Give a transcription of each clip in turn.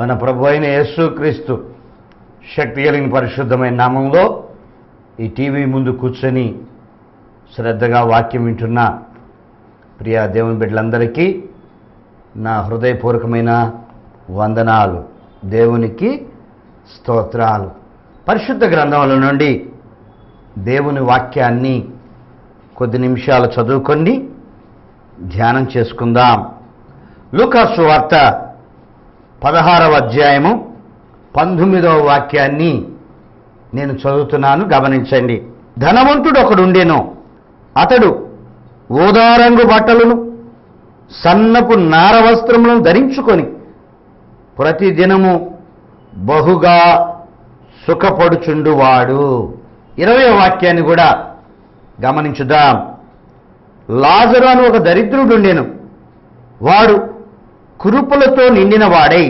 మన ప్రభు అయిన యేసుక్రీస్తు శక్తి కలిగిన పరిశుద్ధమైన నామంలో ఈ టీవీ ముందు కూర్చొని శ్రద్ధగా వాక్యం వింటున్న ప్రియ దేవుని బిడ్డలందరికీ నా హృదయపూర్వకమైన వందనాలు. దేవునికి స్తోత్రాలు. పరిశుద్ధ గ్రంథముల నుండి దేవుని వాక్యాన్ని కొద్ది నిమిషాలు చదువుకొని ధ్యానం చేసుకుందాం. లూకా సువార్త 16వ అధ్యాయము 19వ వాక్యాన్ని నేను చదువుతున్నాను, గమనించండి. ధనవంతుడు ఒకడుండెను. అతడు ఊదారంగు బట్టలను సన్నపు నార వస్త్రములను ధరించుకొని ప్రతిదినము బహుగా సుఖపడుచుండువాడు. 20వ వాక్యాన్ని కూడా గమనించుదాం. లాజరు అని ఒక దరిద్రుడుండెను. వాడు కురుపులతో నిండిన వాడై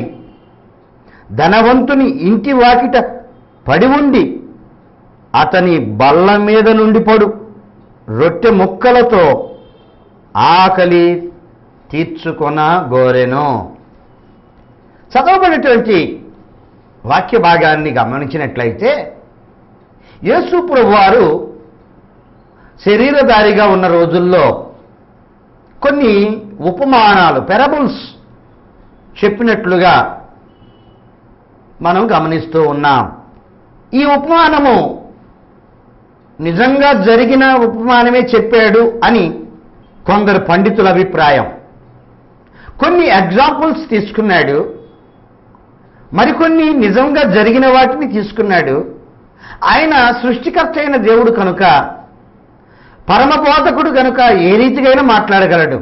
ధనవంతుని ఇంటి వాకిట పడి ఉండి అతని బల్ల మీద నుండి పడు రొట్టె ముక్కలతో ఆకలి తీర్చుకొన గోరెను. చదవబడినటువంటి వాక్య భాగాన్ని గమనించినట్లయితే యేసు ప్రభువారు శరీరధారిగా ఉన్న రోజుల్లో కొన్ని ఉపమానాలు, పెరబుల్స్ చెప్పినట్లుగా మనం గమనిస్తూ ఉన్నాం. ఈ ఉపమానము నిజంగా జరిగిన ఉపమానమే చెప్పాడు అని కొందరు పండితుల అభిప్రాయం. కొన్ని ఎగ్జాంపుల్స్ తీసుకున్నాడు, మరికొన్ని నిజంగా జరిగిన వాటిని తీసుకున్నాడు. ఆయన సృష్టికర్త అయిన దేవుడు కనుక, పరమబోధకుడు కనుక ఏ రీతిగా మాట్లాడగలడు.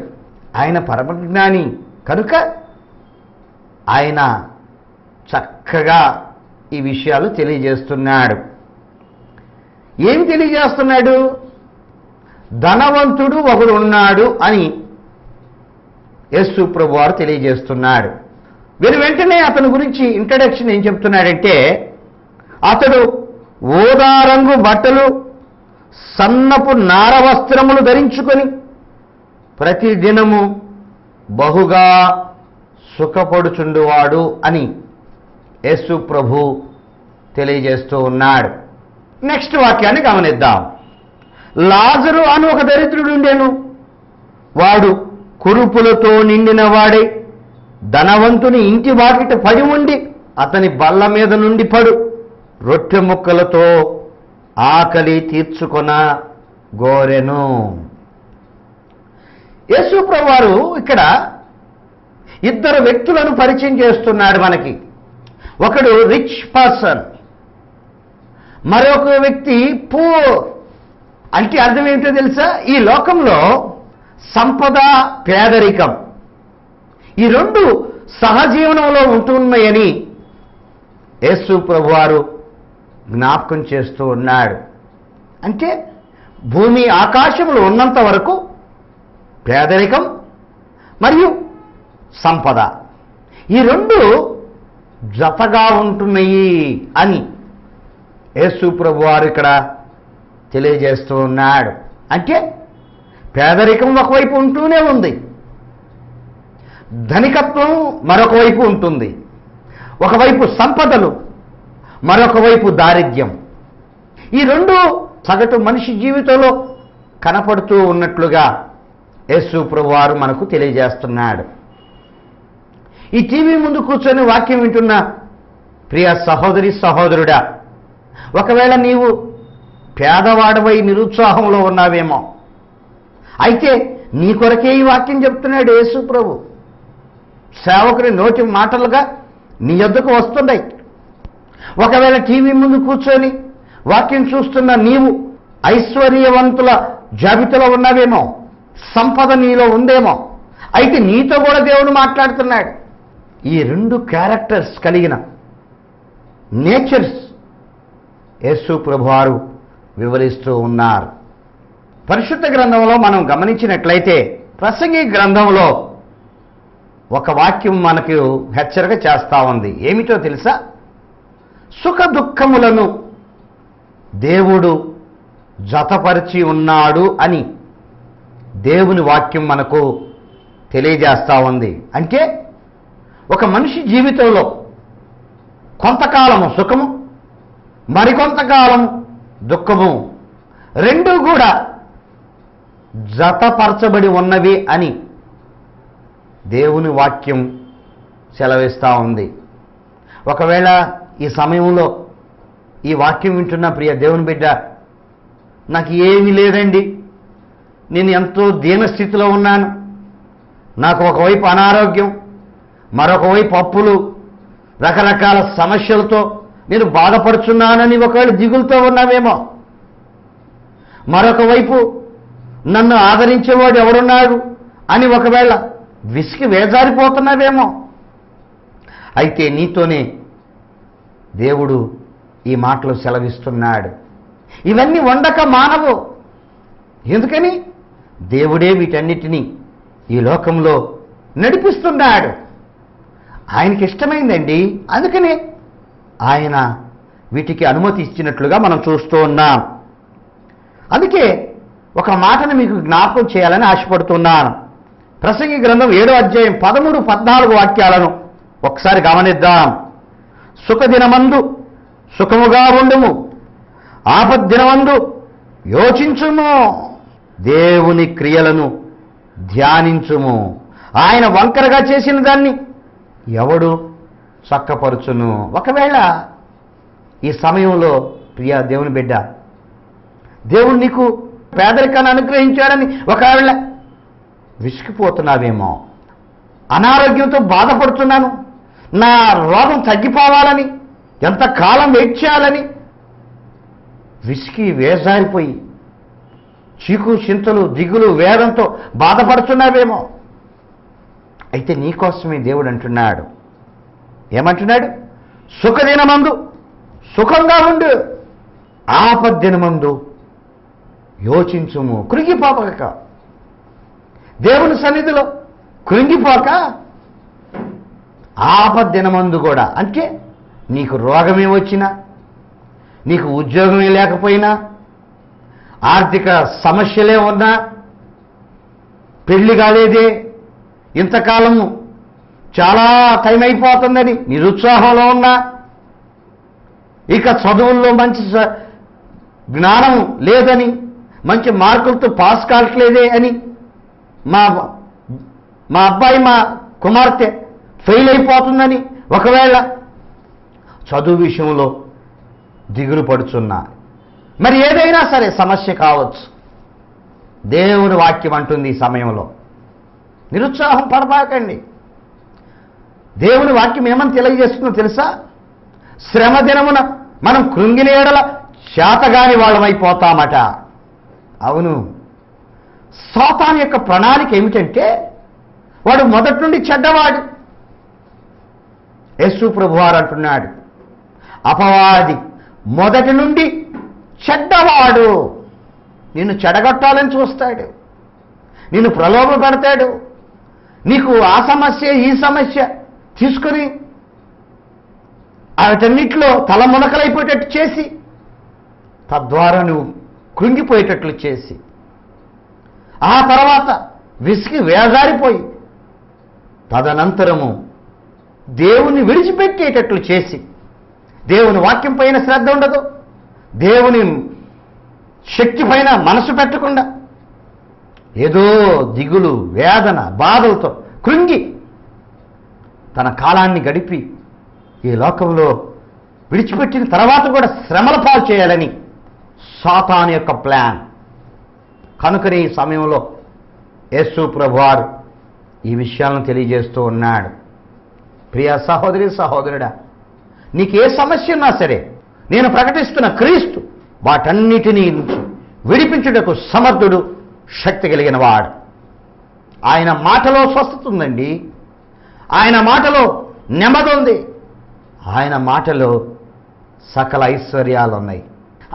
ఆయన పరమజ్ఞాని కనుక ఆయన చక్కగా ఈ విషయాలు తెలియజేస్తున్నాడు. ఏం తెలియజేస్తున్నాడు? ధనవంతుడు ఒకడు ఉన్నాడు అని యేసు ప్రభువారు తెలియజేస్తున్నాడు. వెంటనే అతని గురించి ఇంట్రడక్షన్ ఏం చెప్తున్నాడంటే, అతడు ఊదారంగు బట్టలు సన్నపు నార వస్త్రములు ధరించుకొని ప్రతిదినము బహుగా సుఖపడుచుండువాడు అని యేసు ప్రభు తెలియజేస్తూ ఉన్నాడు. నెక్స్ట్ వాక్యాన్ని గమనిద్దాం. లాజరు అని ఒక దరిద్రుడుండెను. వాడు కురుపులతో నిండిన వాడై ధనవంతుని ఇంటి వాకిట పడి ఉండి అతని బల్ల మీద నుండి పడు రొట్టె ముక్కలతో ఆకలి తీర్చుకొన గోరెను. యేసు ప్రభువారు ఇక్కడ ఇద్దరు వ్యక్తులను పరిచయం చేస్తున్నాడు మనకి. ఒకడు రిచ్ పర్సన్, మరొక వ్యక్తి పూర్. అంటే అర్థం ఏమిటో తెలుసా? ఈ లోకంలో సంపద, పేదరికం ఈ రెండు సహజీవనంలో ఉంటున్నాయని యేసు ప్రభువారు జ్ఞాపకం చేస్తూ ఉన్నాడు. అంటే భూమి ఆకాశములు ఉన్నంత వరకు పేదరికం మరియు సంపద ఈ రెండు జతగా ఉంటున్నాయి అని యేసు ప్రభువారు ఇక్కడ తెలియజేస్తూ ఉన్నాడు. అంటే పేదరికం ఒకవైపు ఉంటూనే ఉంది, ధనికత్వం మరొక వైపు ఉంటుంది. ఒకవైపు సంపదలు, మరొక వైపు దారిద్ర్యం. ఈ రెండు సగటు మనిషి జీవితంలో కనపడుతూ ఉన్నట్లుగా యేసు ప్రభువారు మనకు తెలియజేస్తున్నాడు. ఈ టీవీ ముందు కూర్చొని వాక్యం వింటున్న ప్రియ సహోదరి, సహోదరుడా, ఒకవేళ నీవు పేదవాడవై నిరుత్సాహంలో ఉన్నావేమో, అయితే నీ కొరకే ఈ వాక్యం చెప్తున్నాడు యేసు ప్రభు. సేవకుని నోటి మాటలుగా నీ యొద్దకు వస్తున్నాయి. ఒకవేళ టీవీ ముందు కూర్చొని వాక్యం చూస్తున్న నీవు ఐశ్వర్యవంతుల జాబితాలో ఉన్నావేమో, సంపద నీలో ఉందేమో, అయితే నీతో కూడా దేవుడు మాట్లాడుతున్నాడు. ఈ రెండు క్యారెక్టర్స్ కలిగిన నేచర్స్ యేసు ప్రభువారు వివరిస్తూ ఉన్నారు. పరిశుద్ధ గ్రంథంలో మనం గమనించినట్లయితే ప్రసంగి గ్రంథంలో ఒక వాక్యం మనకు హెచ్చరిక చేస్తూ ఉంది. ఏమిటో తెలుసా? సుఖ దుఃఖములను దేవుడు జతపరిచి ఉన్నాడు అని దేవుని వాక్యం మనకు తెలియజేస్తూ ఉంది. అంటే ఒక మనిషి జీవితంలో కొంతకాలము సుఖము, మరికొంతకాలం దుఃఖము, రెండూ కూడా జతపరచబడి ఉన్నవి అని దేవుని వాక్యం సెలవిస్తూ ఉంది. ఒకవేళ ఈ సమయంలో ఈ వాక్యం వింటున్న ప్రియ దేవుని బిడ్డ, నాకు ఏమీ లేదండి, నేను ఎంతో దీనస్థితిలో ఉన్నాను, నాకు ఒకవైపు అనారోగ్యం, మరొక వైపు అప్పులు, రకరకాల సమస్యలతో నేను బాధపడుచున్నానని ఒకవేళ దిగులుతో ఉన్నావేమో, మరొక వైపు నన్ను ఆదరించేవాడు ఎవరున్నాడు అని ఒకవేళ విసిగి వేజారిపోతున్నావేమో, అయితే నీతోనే దేవుడు ఈ మాటలు సెలవిస్తున్నాడు. ఇవన్నీ వండక మానవు. ఎందుకని? దేవుడే వీటన్నిటినీ ఈ లోకంలో నడిపిస్తున్నాడు. ఆయనకి ఇష్టమైందండి, అందుకనే ఆయన వీటికి అనుమతి ఇచ్చినట్లుగా మనం చూస్తూ ఉన్నాం. అందుకే ఒక మాటను మీకు జ్ఞాపకం చేయాలని ఆశపడుతున్నాను. ప్రసంగి గ్రంథం 7వ అధ్యాయం 13, 14 వాక్యాలను ఒకసారి గమనిద్దాం. సుఖదినమందు సుఖముగా ఉండుము, ఆపద్దినమందు యోచించుము, దేవుని క్రియలను ధ్యానించుము, ఆయన వంకరగా చేసిన దాన్ని ఎవడు చక్కపరుచును. ఒకవేళ ఈ సమయంలో ప్రియ దేవుని బిడ్డ, దేవుడు నీకు పేదరికాన్ని అనుగ్రహించాడని ఒకవేళ విసిగిపోతున్నావేమో, అనారోగ్యంతో బాధపడుతున్నాను, నా రోగం తగ్గిపోవాలని, ఎంతకాలం వెయిట్ చేయాలని విసిగి వేజారిపోయి చీకు చింతలు, దిగులు, వేదంతో బాధపడుతున్నావేమో, అయితే నీకోసమే దేవుడు అంటున్నాడు. ఏమంటున్నాడు? సుఖదినమందు సుఖంగా ఉండు, ఆపద్దినమందు యోచించుము. కృంగిపోక, దేవుని సన్నిధిలో కృంగిపోక, ఆపద్దినమందు కూడా, అంటే నీకు రోగమే వచ్చినా, నీకు ఉద్యోగమే లేకపోయినా, ఆర్థిక సమస్యలే ఉన్నా, పెళ్లి కాలేదే, ఇంతకాలము చాలా టైం అయిపోతుందని నిరుత్సాహంలో ఉన్నా, ఇక చదువుల్లో మంచి జ్ఞానం లేదని, మంచి మార్కులతో పాస్ కావట్లేదే అని, మా అబ్బాయి, మా కుమార్తె ఫెయిల్ అయిపోతుందని ఒకవేళ చదువు విషయంలో దిగులు పడుచున్నా, మరి ఏదైనా సరే సమస్య కావచ్చు, దేవుని వాక్యం అంటుంది ఈ సమయంలో నిరుత్సాహం పడబాకండి. దేవుని వాక్యం ఏమని తెలియజేస్తుందో తెలుసా? శ్రమ దినమున మనం కృంగిన ఎడల చేతగాని వాళ్ళమైపోతామట. అవును, సాతాను యొక్క ప్రణాళిక ఏమిటంటే, వాడు మొదటి నుండి చెడ్డవాడు. యేసు ప్రభువారు అంటున్నాడు, అపవాది మొదటి నుండి చెడ్డవాడు. నిన్ను చెడగొట్టాలని చూస్తాడు, నిన్ను ప్రలోభ పెడతాడు, నీకు ఆ సమస్య ఈ సమస్య తీసుకొని వాటన్నిటిలో తలమునకలైపోయేటట్టు చేసి, తద్వారా నువ్వు కృంగిపోయేటట్లు చేసి, ఆ తర్వాత విసిగి వేజారిపోయి తదనంతరము దేవుని విడిచిపెట్టేటట్లు చేసి, దేవుని వాక్యం పైన శ్రద్ధ ఉండదు, దేవుని శక్తి పైన మనసు పెట్టకుండా ఏదో దిగులు, వేదన, బాధలతో కృంగి తన కాలాన్ని గడిపి ఈ లోకంలో విడిచిపెట్టిన తర్వాత కూడా శ్రమల పాలు చేయాలని సాతాను యొక్క ప్లాన్. కనుకనే ఈ సమయంలో యేసు ప్రభువారు ఈ విషయాలను తెలియజేస్తూ ఉన్నాడు. ప్రియ సహోదరి, సహోదరుడా, నీకు ఏ సమస్య ఉన్నా సరే, నేను ప్రకటిస్తున్న క్రీస్తు వాటన్నిటినీ నుంచి విడిపించుటకు సమర్థుడు, శక్తి కలిగిన వాడు. ఆయన మాటలో స్వస్థత ఉందండి, ఆయన మాటలో నెమ్మది ఉంది, ఆయన మాటలో సకల ఐశ్వర్యాలు ఉన్నాయి.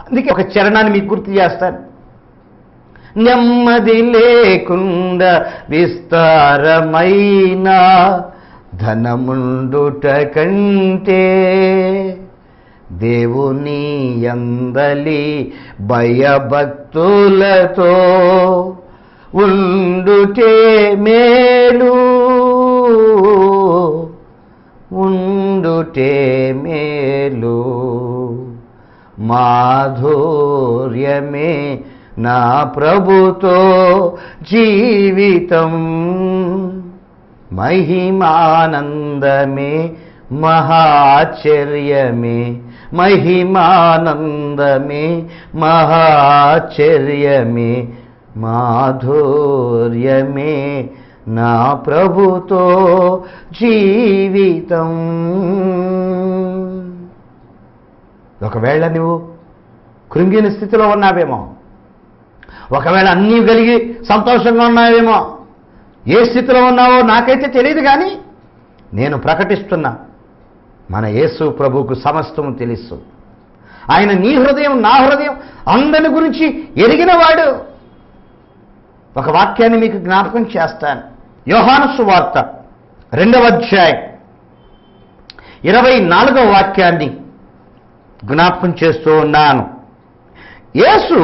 అందుకే ఒక చరణాన్ని మీకు గుర్తు చేస్తాను. నెమ్మది లేకుండా విస్తారమైన ధనముండుట కంటే దేవుని యందలి భయభక్తులతో ఉండుటే మేలు, ఉండుటే చేయుటే మేలు, మాధుర్యమే నా ప్రభుతో జీవితం, మహిమానందమే మహాచర్యమే, మహిమానందమే మహాచర్యమే, మాధుర్యమే నా ప్రభుతో జీవితం. ఒకవేళ నువ్వు కృంగిన స్థితిలో ఉన్నావేమో, ఒకవేళ అన్నీ కలిగి సంతోషంగా ఉన్నావేమో, ఏ స్థితిలో ఉన్నావో నాకైతే తెలియదు, కానీ నేను ప్రకటిస్తున్నా, మన యేసు ప్రభువుకు సమస్తము తెలుసు. ఆయన నీ హృదయం నా హృదయం అందరి గురించి ఎరిగినవాడు. ఒక వాక్యాన్ని మీకు జ్ఞాపకం చేస్తాను. యోహాను సువార్త 2వ అధ్యాయం 24వ వాక్యాన్ని జ్ఞాపకం చేస్తూ ఉన్నాను. యేసు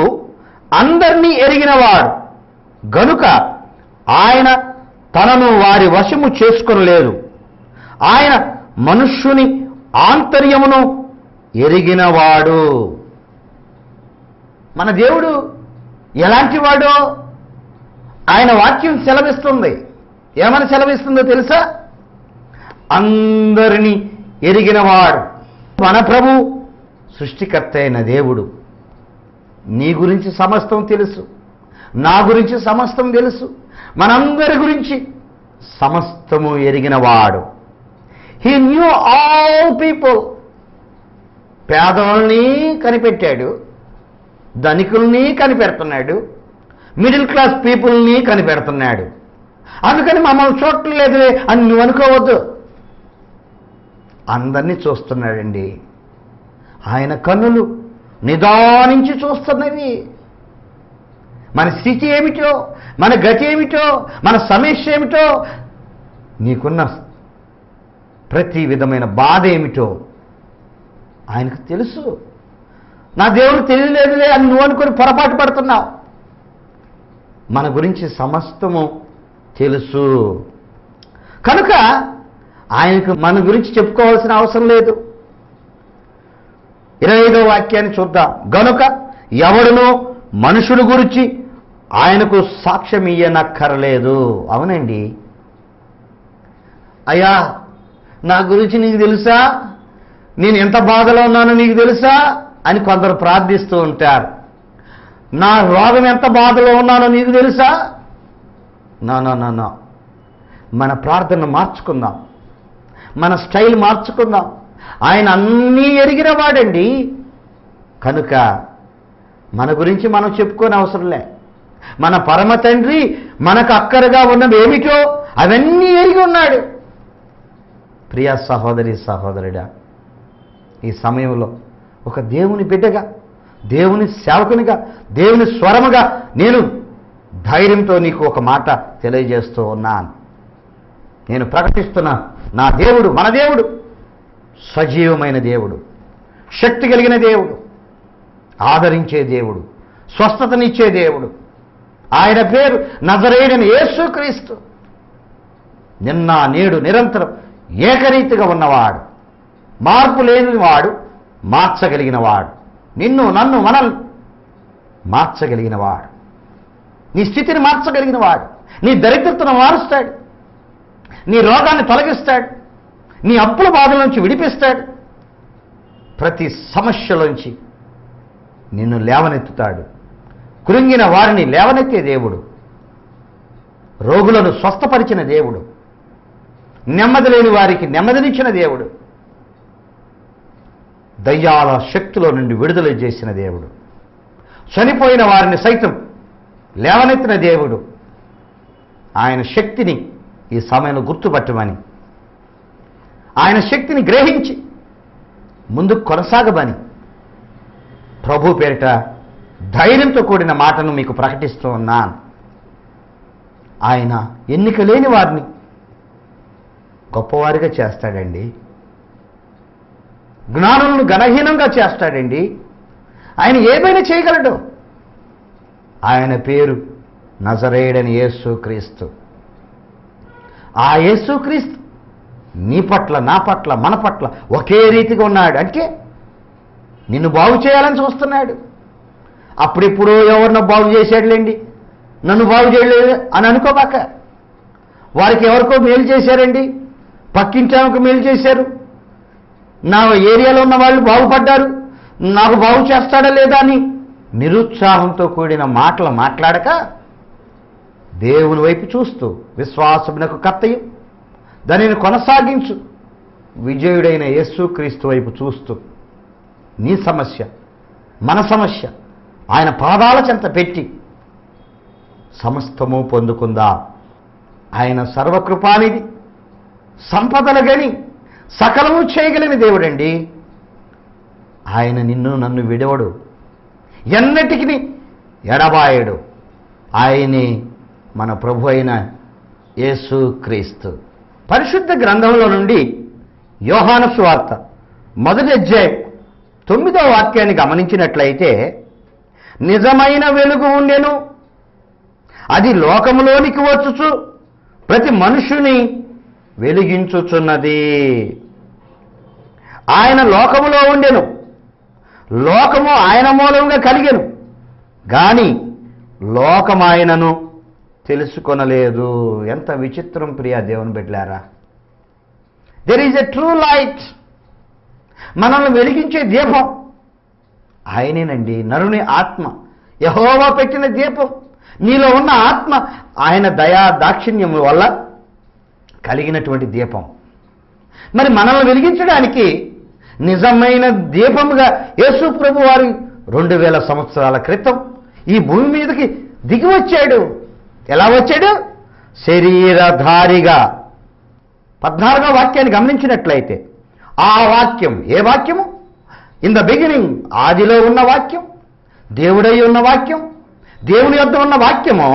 అందరినీ ఎరిగినవాడు గనుక ఆయన తనను వారి వశము చేసుకొనలేదు. ఆయన మనుష్యుని ఆంతర్యమును ఎరిగినవాడు. మన దేవుడు ఎలాంటి వాడో ఆయన వాక్యం సెలవిస్తుంది. ఏమని సెలవిస్తుందో తెలుసా? అందరినీ ఎరిగినవాడు. మన ప్రభు సృష్టికర్త అయిన దేవుడు. నీ గురించి సమస్తం తెలుసు, నా గురించి సమస్తం తెలుసు, మనందరి గురించి సమస్తము ఎరిగినవాడు. He knew all people. పేదవాళ్ళని కనిపెట్టాడు, ధనికుల్ని కనిపెడుతున్నాడు, మిడిల్ క్లాస్ పీపుల్ని కనిపెడుతున్నాడు. అందుకని మమ్మల్ని చూడలేదులే అని నువ్వు అనుకోవద్దు. అందరినీ చూస్తున్నాడండి. ఆయన కన్నులు నిదానించి చూస్తున్నవి. మన స్థితి ఏమిటో, మన గతి ఏమిటో, మన సమస్య ఏమిటో, నీకున్న ప్రతి విధమైన బాధ ఏమిటో ఆయనకు తెలుసు. నా దేవుడు తెలియలేదులే అని నువ్వు అనుకొని పొరపాటు పడుతున్నావు. మన గురించి సమస్తము తెలుసు కనుక ఆయనకు మన గురించి చెప్పుకోవాల్సిన అవసరం లేదు. 25వ వాక్యాన్ని చూద్దాం. గనుక ఎవడునో మనుషుల గురించి ఆయనకు సాక్ష్యం ఇయ్యనక్కర్లేదు. అవునండి. అయ్యా నా గురించి నీకు తెలుసా, నేను ఎంత బాధలో ఉన్నానో నీకు తెలుసా అని కొందరు ప్రార్థిస్తూ ఉంటారు. నా రోగం ఎంత బాధలో ఉన్నానో నీకు తెలుసా? నా మన ప్రార్థన మార్చుకుందాం, మన స్టైల్ మార్చుకుందాం. ఆయన అన్నీ ఎరిగిన వాడండి. కనుక మన గురించి మనం చెప్పుకోని అవసరంలే. మన పరమ తండ్రి మనకు అక్కరగా ఉన్నది ఏమిటో అవన్నీ ఎరిగి ఉన్నాడు. ప్రియ సహోదరి సహోదరుడా, ఈ సమయంలో ఒక దేవుని బిడ్డగా, దేవుని సేవకునిగా, దేవుని స్వరముగా నేను ధైర్యంతో నీకు ఒక మాట తెలియజేస్తూ ఉన్నాను. నేను ప్రకటిస్తున్నా, నా దేవుడు, మన దేవుడు సజీవమైన దేవుడు, శక్తి కలిగిన దేవుడు, ఆదరించే దేవుడు, స్వస్థతనిచ్చే దేవుడు. ఆయన పేరు నజరేయుడైన యేసుక్రీస్తు. నిన్న నేడు నిరంతరం ఏకరీతిగా ఉన్నవాడు, మార్పు లేనివాడు, మార్చగలిగినవాడు. నిన్ను నన్ను మనల్ని మార్చగలిగినవాడు, నీ స్థితిని మార్చగలిగినవాడు, నీ దరిద్రతను మారుస్తాడు, నీ రోగాన్ని తొలగిస్తాడు, నీ అప్పుల బాధల నుంచి విడిపిస్తాడు, ప్రతి సమస్యలోంచి నిన్ను లేవనెత్తుతాడు. కృంగిన వారిని లేవనెత్తే దేవుడు, రోగులను స్వస్థపరిచిన దేవుడు, నెమ్మది లేని వారికి నెమ్మదినిచ్చిన దేవుడు, దయ్యాల శక్తిలో నుండి విడుదల చేసిన దేవుడు, చనిపోయిన వారిని సైతం లేవనెత్తిన దేవుడు. ఆయన శక్తిని ఈ సమయంలో గుర్తుపట్టమని, ఆయన శక్తిని గ్రహించి ముందుకు కొనసాగమని ప్రభు పేరిట ధైర్యంతో కూడిన మాటను మీకు ప్రకటిస్తూ ఉన్నాను. ఆయన ఎన్నిక లేని వారిని గొప్పవారిగా చేస్తాడండి. జ్ఞానులను ఘనహీనంగా చేస్తాడండి. ఆయన ఏమైనా చేయగలడు. ఆయన పేరు నజరేయుడైన యేసుక్రీస్తు. ఆ యేసుక్రీస్తు నీ పట్ల, నా పట్ల, మన పట్ల ఒకే రీతిగా ఉన్నాడు. అంటే నిన్ను బాగు చేయాలని చూస్తున్నాడు. అప్పుడిప్పుడు ఎవరినో బాగు చేశాడులేండి, నన్ను బాగు చేయలేదు అని అనుకోబాక. వారికి ఎవరికో మేలు చేశారండి, పక్కించానికి మేలు చేశారు, నా ఏరియాలో ఉన్న వాళ్ళు బాగుపడ్డారు, నాకు బాగు చేస్తాడా లేదా అని నిరుత్సాహంతో కూడిన మాటలు మాట్లాడక దేవుని వైపు చూస్తూ, విశ్వాసమునకు కర్తయు దానిని కొనసాగించు విజయుడైన యేసుక్రీస్తు వైపు చూస్తూ, నీ సమస్య, మన సమస్య ఆయన పాదాల చెంత పెట్టి సమస్తము పొందుకుందా. ఆయన సర్వకృపానిధి, సంపదలు గని సకలము చేయగలిగిన దేవుడండి. ఆయన నిన్ను నన్ను విడవడు, ఎన్నటికి ఎడబాయడు. ఆయనే మన ప్రభు అయిన యేసుక్రీస్తు. పరిశుద్ధ గ్రంథంలో నుండి యోహాను సువార్త 1వ అధ్యాయం 9వ వాక్యాన్ని గమనించినట్లయితే, నిజమైన వెలుగు ఉండెను, అది లోకములోనికి వచ్చుచు ప్రతి మనుషుని వెలిగించుచున్నది. ఆయన లోకములో ఉండెను, లోకము ఆయన మూలంగా కలిగెను, గాని లోకం ఆయనను తెలుసుకొనలేదు. ఎంత విచిత్రం ప్రియా దేవుని బిడ్డలారా. There is a true light. మనల్ని వెలిగించే దీపం ఆయనేనండి. నరుని ఆత్మ, యెహోవా పెట్టిన దీపం. నీలో ఉన్న ఆత్మ ఆయన దయా దాక్షిణ్యం వల్ల కలిగినటువంటి దీపం. మరి మనల్ని వెలిగించడానికి నిజమైన దీపముగా యేసు ప్రభు వారు 2000 సంవత్సరాల క్రితం ఈ భూమి మీదకి దిగి వచ్చాడు. ఎలా వచ్చాడు? శరీరధారిగా. 14వ వాక్యాన్ని గమనించినట్లయితే, ఆ వాక్యం ఏ వాక్యము? ఇన్ ద బిగినింగ్, ఆదిలో ఉన్న వాక్యం, దేవుడై ఉన్న వాక్యం, దేవుని యొద్ద ఉన్న వాక్యము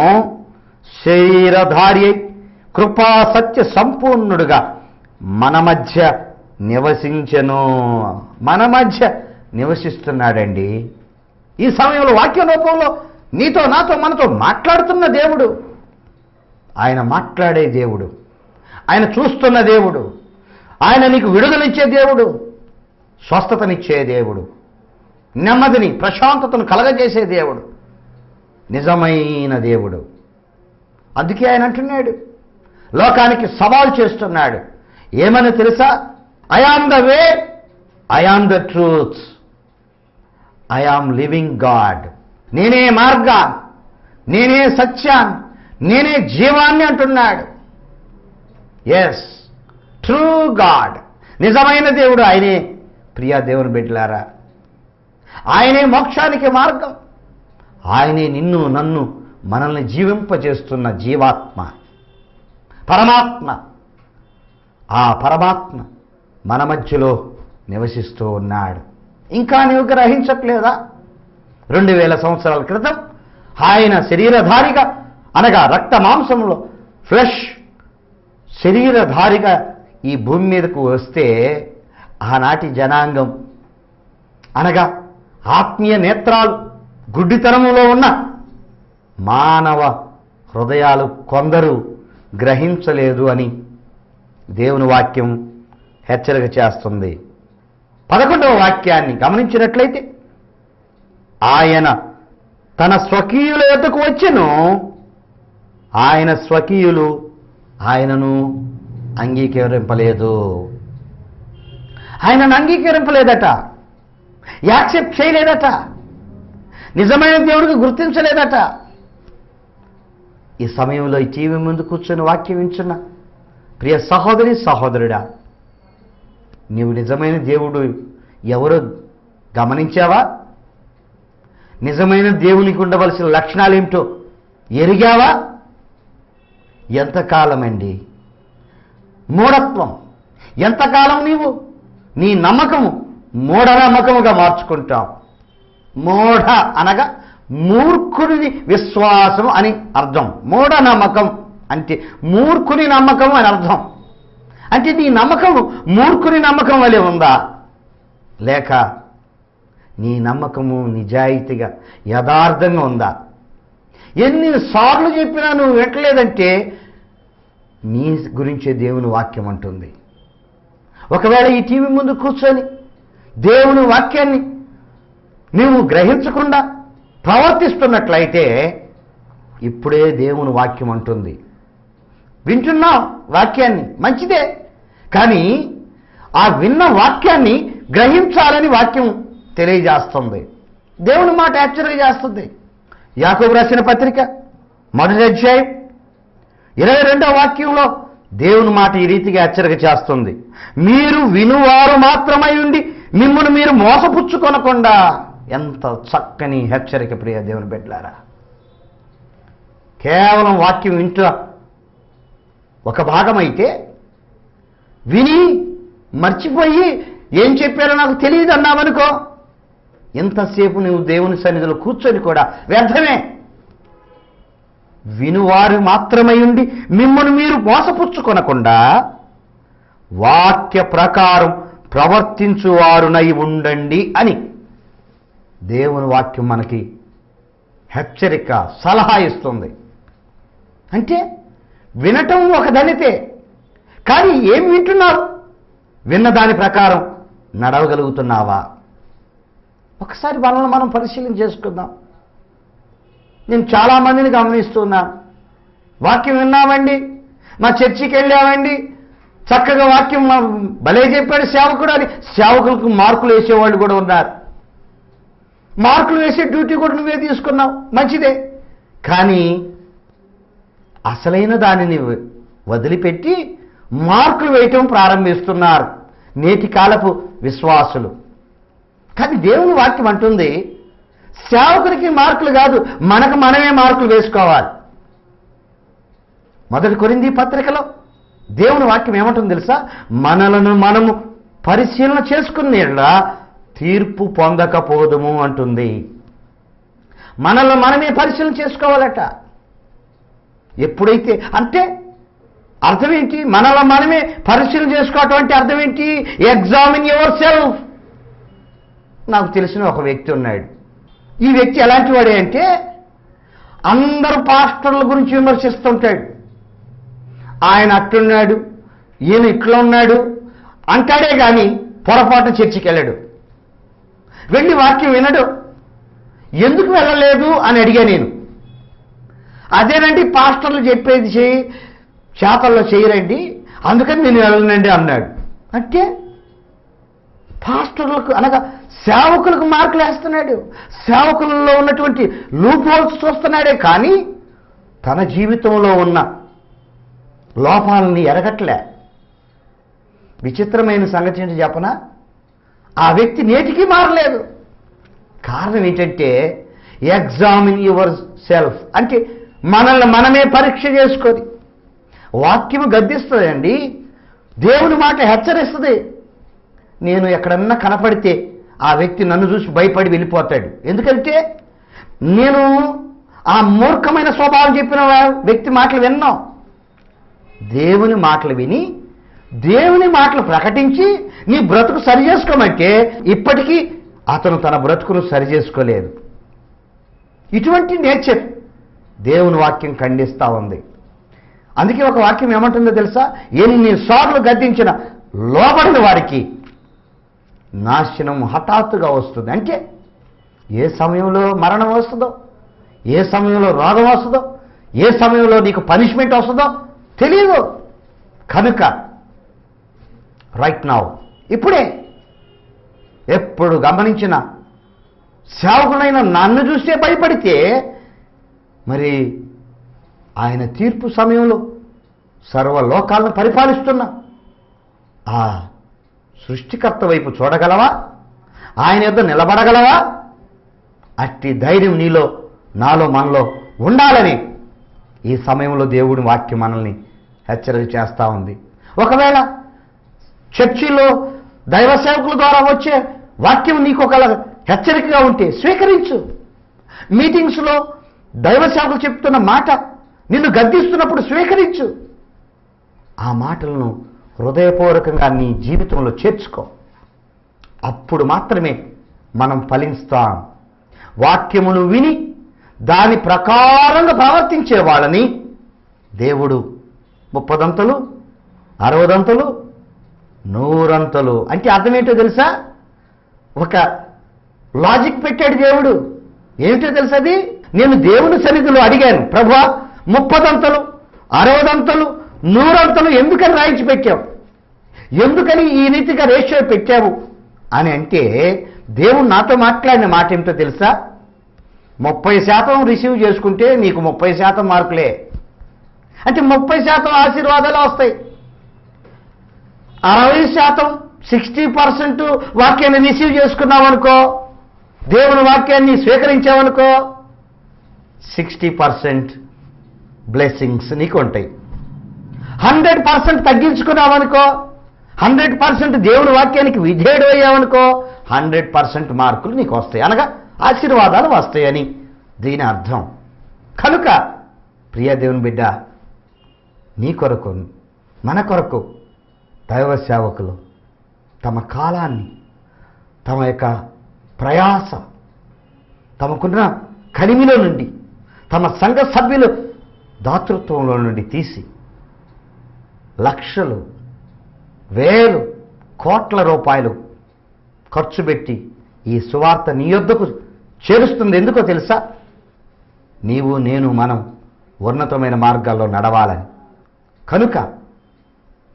శరీరధారి, కృపా సత్య సంపూర్ణుడుగా మన మధ్య నివసించెను. మన మధ్య నివసిస్తున్నాడండి. ఈ సమయంలో వాక్య రూపంలో నీతో, నాతో, మనతో మాట్లాడుతున్న దేవుడు. ఆయన మాట్లాడే దేవుడు, ఆయన చూస్తున్న దేవుడు, ఆయన నీకు విడుదలిచ్చే దేవుడు, స్వస్థతనిచ్చే దేవుడు, నెమ్మదిని, ప్రశాంతతను కలగజేసే దేవుడు, నిజమైన దేవుడు. అందుకే ఆయన అంటున్నాడు, లోకానికి సవాల్ చేస్తున్నాడు. ఏమని తెలుసా? I am the way, I am the truth, I am living God. నేనే మార్గాన్ని, నేనే సత్యాన్ని, నేనే జీవాన్ని అంటున్నాడు. ఎస్, ట్రూ గాడ్, నిజమైన దేవుడు ఆయనే. ప్రియా దేవుని బిడ్డలారా, ఆయనే మోక్షానికి మార్గం. ఆయనే నిన్ను, నన్ను, మనల్ని జీవింపజేస్తున్న జీవాత్మ, పరమాత్మ. ఆ పరమాత్మ మన మధ్యలో నివసిస్తూ ఉన్నాడు. ఇంకా నీవు గ్రహించట్లేదా? 2000 సంవత్సరాల క్రితం ఆయన శరీరధారిగా, అనగా రక్త మాంసంలో, ఫ్లెష్ శరీరధారిగా ఈ భూమి మీదకు వస్తే, ఆనాటి జనాంగం, అనగా ఆత్మీయ నేత్రాలు గుడ్డితనములో ఉన్న మానవ హృదయాలు కొందరు గ్రహించలేదు అని దేవుని వాక్యం హెచ్చరిక చేస్తుంది. 11వ వాక్యాన్ని గమనించినట్లయితే, ఆయన తన స్వకీయుల యొద్దకు వచ్చెను, ఆయన స్వకీయులు ఆయనను అంగీకరింపలేదు. ఆయనను అంగీకరింపలేదట, యాక్సెప్ట్ చేయలేదట, నిజమైన దేవుడికి గుర్తించలేదట. ఈ సమయంలో ఈ టీవీ ముందు కూర్చొని వాక్యం వింటున్న ప్రియ సహోదరి, సహోదరుడా, నీవు నిజమైన దేవుడు ఎవరో గమనించావా? నిజమైన దేవునికి ఉండవలసిన లక్షణాలు ఏమిటో ఎరిగావా? ఎంతకాలమండి మూఢత్వం, ఎంతకాలం నీవు నీ నమ్మకము మూఢనమ్మకముగా మార్చుకుంటావు. మూఢ అనగా మూర్ఖుని విశ్వాసం అని అర్థం. మూఢనమ్మకం అంటే మూర్ఖుని నమ్మకం అని అర్థం. అంటే నీ నమ్మకం మూర్ఖుని నమ్మకం వలె ఉందా? లేక నీ నమ్మకము నిజాయితీగా, యథార్థంగా ఉందా? ఎన్నిసార్లు చెప్పినా నువ్వు వింటలేదంటే నీ గురించే దేవుని వాక్యం అంటుంది. ఒకవేళ ఈ టీవీ ముందు కూర్చొని దేవుని వాక్యాన్ని నీవు గ్రహించకుండా ప్రవర్తిస్తున్నట్లయితే ఇప్పుడే దేవుని వాక్యం అంటుంది, వింటున్నావు వాక్యాన్ని, మంచిదే, కానీ ఆ విన్న వాక్యాన్ని గ్రహించాలని వాక్యం తెలియజేస్తుంది. దేవుని మాట హెచ్చరిక చేస్తుంది. యాకోబు రాసిన పత్రిక 1వ అధ్యాయం 22వ వాక్యంలో దేవుని మాట ఈ రీతిగా హెచ్చరిక చేస్తుంది, మీరు వినువారు మాత్రమై ఉండి మిమ్మల్ని మీరు మోసపుచ్చుకొనకుండా. ఎంత చక్కని హెచ్చరిక ప్రియ దేవుని బిడ్డలారా. కేవలం వాక్యం వింటూ ఒక భాగమైతే విని మర్చిపోయి ఏం చెప్పారో నాకు తెలియదు అన్నావనుకో, ఎంతసేపు నువ్వు దేవుని సన్నిధిలో కూర్చొని కూడా వ్యర్థమే. వినువారు మాత్రమై ఉండి మిమ్మల్ని మీరు మోసపుచ్చుకొనకుండా వాక్య ప్రకారం ప్రవర్తించువారునై ఉండండి అని దేవుని వాక్యం మనకి హెచ్చరిక, సలహా ఇస్తుంది. అంటే వినటం ఒక దళితే, కానీ ఏం వింటున్నావు? విన్న దాని ప్రకారం నడవగలుగుతున్నావా? ఒకసారి మనల్ని మనం పరిశీలన చేసుకుందాం. నేను చాలామందిని గమనిస్తున్నాను, వాక్యం విన్నామండి, మా చర్చికి వెళ్ళామండి, చక్కగా వాక్యం భలే చెప్పాడు సేవకుడు అని సేవకులకు మార్కులు వేసేవాళ్ళు కూడా ఉన్నారు. మార్కులు వేసే డ్యూటీ కూడా నువ్వే తీసుకున్నావు, మంచిదే, కానీ అసలైన దానిని వదిలిపెట్టి మార్కులు వేయటం ప్రారంభిస్తున్నారు నేటి కాలపు విశ్వాసులు. కానీ దేవుని వాక్యం అంటుంది, సేవకునికి మార్కులు కాదు, మనకు మనమే మార్కులు వేసుకోవాలి. 1 కొరింథీ పత్రికలో దేవుని వాక్యం ఏమంటుంది తెలుసా? మనలను మనము పరిశీలన చేసుకునేలా తీర్పు పొందకపోదుము అంటుంది. మనల్ని మనమే పరిశీలన చేసుకోవాలట. ఎప్పుడైతే అంటే అర్థం ఏంటి? మనల్ని మనమే పరిశీలన చేసుకోవటం అంటే అర్థం ఏంటి? Examine your self. నాకు తెలిసిన ఒక వ్యక్తి ఉన్నాడు. ఈ వ్యక్తి ఎలాంటి వాడే అంటే అందరూ పాస్టర్ల గురించి విమర్శిస్తుంటాడు. ఆయన అట్టున్నాడు, ఈయన ఇట్లా ఉన్నాడు అంటాడే కానీ పొరపాటు చర్చికి వెళ్ళాడు, వెళ్ళి వాక్యం వినడు. ఎందుకు వెళ్ళలేదు అని అడిగా నేను. అదేనండి పాస్టర్లు చెప్పేది చేయి, చేతల్లో చేయరండి, అందుకని నేను వెళ్ళనండి అన్నాడు. అంటే పాస్టర్లకు అనగా సేవకులకు మార్కులు వేస్తున్నాడు, సేవకులలో ఉన్నటువంటి లూప్ హోల్స్ చూస్తున్నాడే కానీ తన జీవితంలో ఉన్న లోపాలని ఎరగట్లే. విచిత్రమైన సంగతి ఏంటి చెప్పనా? ఆ వ్యక్తి నేటికి మారలేదు. కారణం ఏంటంటే ఎగ్జామిన్ యువర్ సెల్ఫ్ అంటే మనల్ని మనమే పరీక్ష చేసుకొని. వాక్యం గద్దిస్తుందండి, దేవుని మాట హెచ్చరిస్తుంది. నేను ఎక్కడన్నా కనపడితే ఆ వ్యక్తి నన్ను చూసి భయపడి వెళ్ళిపోతాడు. ఎందుకంటే నేను ఆ మూర్ఖమైన స్వభావం చెప్పిన వ్యక్తి మాటలు విన్నాం. దేవుని మాటలు విని దేవుని మాటలు ప్రకటించి నీ బ్రతుకు సరి చేసుకోమంటే ఇప్పటికీ అతను తన బ్రతుకును సరి చేసుకోలేదు. ఇటువంటి నేచర్ దేవుని వాక్యం ఖండిస్తూ ఉంది. అందుకే ఒక వాక్యం ఏమంటుందో తెలుసా? ఎన్నిసార్లు గద్దించిన లోబడిన వారికి నాశనం హఠాత్తుగా వస్తుంది. అంటే ఏ సమయంలో మరణం వస్తుందో, ఏ సమయంలో రోగం వస్తుందో, ఏ సమయంలో నీకు పనిష్మెంట్ వస్తుందో తెలియదు. కనుక రైట్ నౌ, ఇప్పుడే, ఎప్పుడు గమనించిన సేవకులైన నన్ను చూస్తే భయపడితే మరి ఆయన తీర్పు సమయంలో సర్వలోకాలను పరిపాలిస్తున్నా ఆ సృష్టికర్త వైపు చూడగలవా? ఆయన యొద్ద నిలబడగలవా? అట్టి ధైర్యం నీలో, నాలో, మనలో ఉండాలని ఈ సమయంలో దేవుడి వాక్యం మనల్ని హెచ్చరిక చేస్తూ ఉంది. ఒకవేళ చర్చిలో దైవ సేవకుల ద్వారా వచ్చే వాక్యం నీకు ఒక హెచ్చరికగా ఉంటే స్వీకరించు. మీటింగ్స్లో దైవ సేవకులు చెప్తున్న మాట నిన్ను గద్దిస్తున్నప్పుడు స్వీకరించు. ఆ మాటలను హృదయపూర్వకంగా నీ జీవితంలో చేర్చుకో. అప్పుడు మాత్రమే మనం ఫలిస్తాం. వాక్యమును విని దాని ప్రకారంగా ప్రవర్తించే వాళ్ళని దేవుడు 30 దంతలు 60 దంతలు నూరంతలు అంటే అర్థం ఏంటో తెలుసా? ఒక లాజిక్ పెట్టాడు దేవుడు. ఏమిటో తెలుసా అది? నేను దేవుని సన్నిధిలో అడిగాను, ప్రభువా 30 60 100 ఎందుకని రాయించి పెట్టావు, ఎందుకని ఈ రీతిగా రేషియో పెట్టావు అని అంటే దేవుడు నాతో మాట్లాడిన మాట ఏమిటో తెలుసా? 30% రిసీవ్ చేసుకుంటే నీకు 30% మార్కులే. అంటే 30% ఆశీర్వాదాలు వస్తాయి. 60% 60% వాక్యాన్ని రిసీవ్ చేసుకున్నావనుకో, దేవుని వాక్యాన్ని స్వీకరించావనుకో, 60% బ్లెస్సింగ్స్ నీకు ఉంటాయి. 100% తగ్గించుకున్నావనుకో, 100% దేవుని వాక్యానికి విధేయుడు అయ్యావనుకో, 100% మార్కులు నీకు వస్తాయి, అనగా ఆశీర్వాదాలు వస్తాయని దీని అర్థం. కనుక ప్రియ దేవుని బిడ్డ, నీ కొరకు మన కొరకు దైవ సేవకులు తమ కాలాన్ని, తమ యొక్క ప్రయాస, తమకున్న కలిమిలో నుండి, తమ సంఘ సభ్యులు దాతృత్వంలో నుండి తీసి లక్షలు, వేలు, కోట్ల రూపాయలు ఖర్చు పెట్టి ఈ సువార్త నీ యొద్దకు చేరుస్తుంది. ఎందుకో తెలుసా? నీవు, నేను, మనం ఉన్నతమైన మార్గాల్లో నడవాలని. కనుక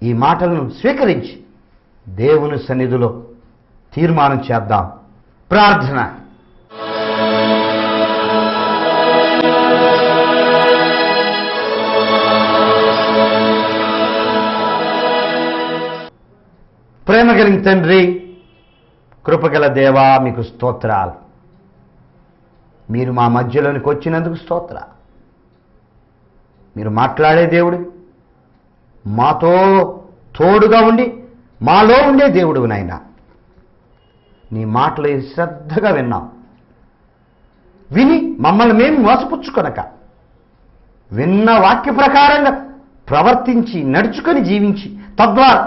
ఈ మాటలను స్వీకరించి దేవుని సన్నిధిలో తీర్మానం చేద్దాం. ప్రార్థన. ప్రేమ కలిగిన తండ్రి, కృపగల దేవా, మీకు స్తోత్రాలు. మీరు మా మధ్యలోనికి వచ్చినందుకు స్తోత్ర. మీరు మాట్లాడే దేవుడు, మాతో తోడుగా ఉండి మాలో ఉండే దేవుడు నాయనా. నీ మాటలు శ్రద్ధగా విన్నాం. విని మమ్మల్ని మేము మోసపుచ్చుకొనక విన్న వాక్య ప్రకారంగా ప్రవర్తించి నడుచుకొని జీవించి తద్వారా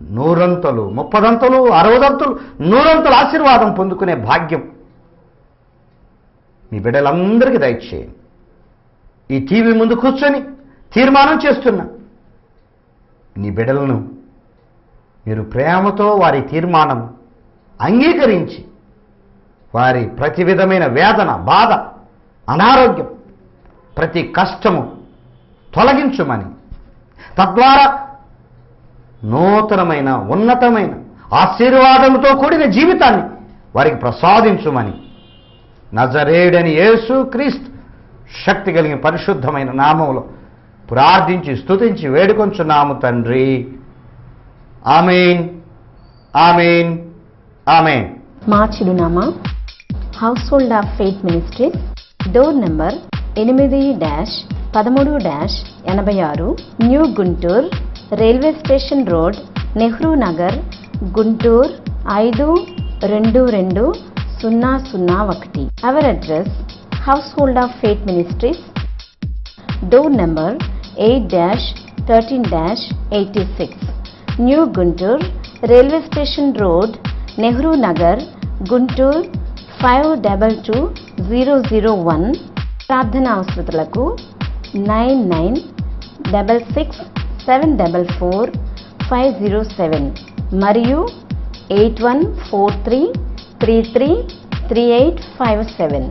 100 30 60 100 ఆశీర్వాదం పొందుకునే భాగ్యం మీ బిడ్డలందరికీ దయచేయండి. ఈ టీవీ ముందు కూర్చొని తీర్మానం చేస్తున్నా నీ బిడ్డలను మీరు ప్రేమతో వారి తీర్మానం అంగీకరించి వారి ప్రతి విధమైన వేదన, బాధ, అనారోగ్యం, ప్రతి కష్టము తొలగించుమని, తద్వారా నూతనమైన ఉన్నతమైన ఆశీర్వాదంతో కూడిన జీవితాన్ని వారికి ప్రసాదించుమని నజరేయుడని యేసు క్రీస్తు శక్తి కలిగిన పరిశుద్ధమైన నామములో ప్రార్థించి స్తుతించి వేడుకొంచున్నాము తండ్రి. ఆమేన్, ఆమేన్, ఆమేన్. మా చిరునామా house hold of faith ministries, door number 8-13-86, new Guntur, railway station road, Nehru Nagar, Guntur 522001. Our address house hold of faith ministries, door number 8-13-86, new Guntur, railway station road, Nehru Nagar, Guntur 522001. ప్రార్థన అవసరతలకు 9966744507 మరియు 8143333857.